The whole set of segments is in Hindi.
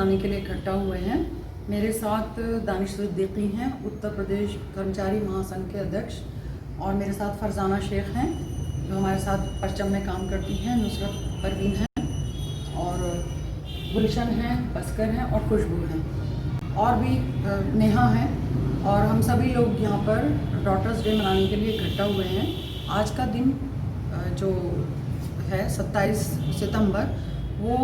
मनाने के लिए इकट्ठा हुए हैं। मेरे साथ दानिश सिद्दीकी हैं, उत्तर प्रदेश कर्मचारी महासंघ के अध्यक्ष, और मेरे साथ फरजाना शेख हैं जो हमारे साथ परचम में काम करती हैं, नुसरत परवीन हैं और गुलशन हैं, बस्कर हैं और खुशबू हैं, और भी नेहा हैं। और हम सभी लोग यहाँ पर डॉटर्स डे मनाने के लिए इकट्ठा हुए हैं। आज का दिन जो है 27 सितंबर वो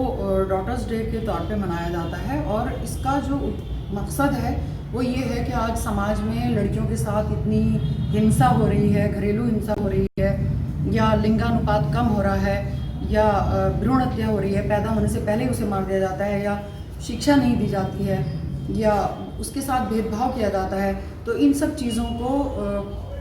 डॉटर्स डे के तौर पे मनाया जाता है, और इसका जो मकसद है वो ये है कि आज समाज में लड़कियों के साथ इतनी हिंसा हो रही है, घरेलू हिंसा हो रही है, या लिंगानुपात कम हो रहा है, या भ्रूण हत्या हो रही है, पैदा होने से पहले उसे मार दिया जाता है, या शिक्षा नहीं दी जाती है, या उसके साथ भेदभाव किया जाता है। तो इन सब चीज़ों को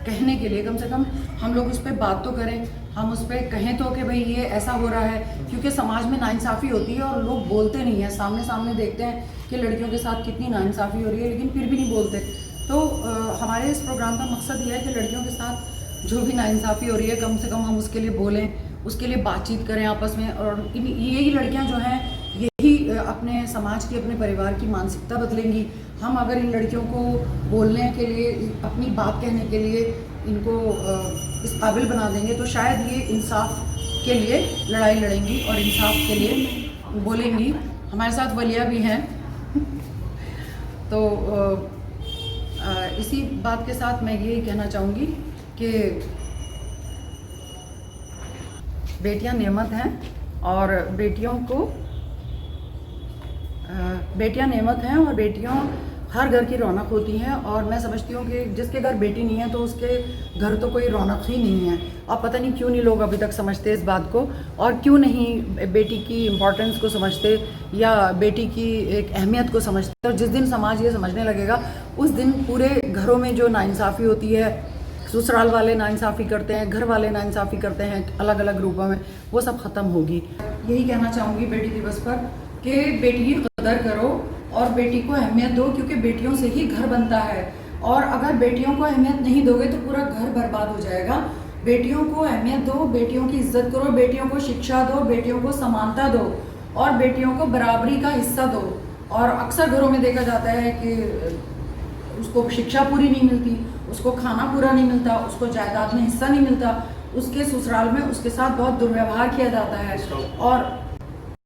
कहने के लिए कम से कम हम लोग उस पर बात तो करें, हम उस पर कहें तो कि भाई ये ऐसा हो रहा है, क्योंकि समाज में नाइंसाफ़ी होती है और लोग बोलते नहीं हैं। सामने सामने देखते हैं कि लड़कियों के साथ कितनी नाइंसाफ़ी हो रही है, लेकिन फिर भी नहीं बोलते। तो हमारे इस प्रोग्राम का मकसद ये है कि लड़कियों के साथ जो भी नाइंसाफ़ी हो रही है कम से कम हम उसके लिए बोलें, उसके लिए बातचीत करें आपस में। और यही लड़कियाँ जो हैं यही अपने समाज की, अपने परिवार की मानसिकता बदलेंगी। हम अगर इन लड़कियों को बोलने के लिए, अपनी बात कहने के लिए इनको इस काबिल बना देंगे तो शायद ये इंसाफ के लिए लड़ाई लड़ेंगी और इंसाफ के लिए बोलेंगी। हमारे साथ वलिया भी हैं तो इसी बात के साथ मैं यही कहना चाहूँगी कि बेटियां नेमत हैं, और बेटियां नेमत हैं, और बेटियां हर घर की रौनक होती हैं। और मैं समझती हूँ कि जिसके घर बेटी नहीं है तो उसके घर तो कोई रौनक ही नहीं है। और पता नहीं क्यों नहीं लोग अभी तक समझते इस बात को, और क्यों नहीं बेटी की इम्पोर्टेंस को समझते या बेटी की एक अहमियत को समझते। और जिस दिन समाज ये समझने लगेगा उस दिन पूरे घरों में जो नाइंसाफ़ी होती है, ससुराल वाले नाइंसाफ़ी करते हैं, घर वाले नाइंसाफ़ी करते हैं अलग अलग रूपों में, वो सब ख़त्म होगी। यही कहना चाहूँगी बेटी दिवस पर कि बेटी की कदर करो और बेटी को अहमियत दो, क्योंकि बेटियों से ही घर बनता है। और अगर बेटियों को अहमियत नहीं दोगे तो पूरा घर बर्बाद हो जाएगा। बेटियों को अहमियत दो, बेटियों की इज्जत करो, बेटियों को शिक्षा दो, बेटियों को समानता दो, और बेटियों को बराबरी का हिस्सा दो। और अक्सर घरों में देखा जाता है कि उसको शिक्षा पूरी नहीं मिलती, उसको खाना पूरा नहीं मिलता, उसको जायदाद में हिस्सा नहीं मिलता, उसके ससुराल में उसके साथ बहुत दुर्व्यवहार किया जाता है। और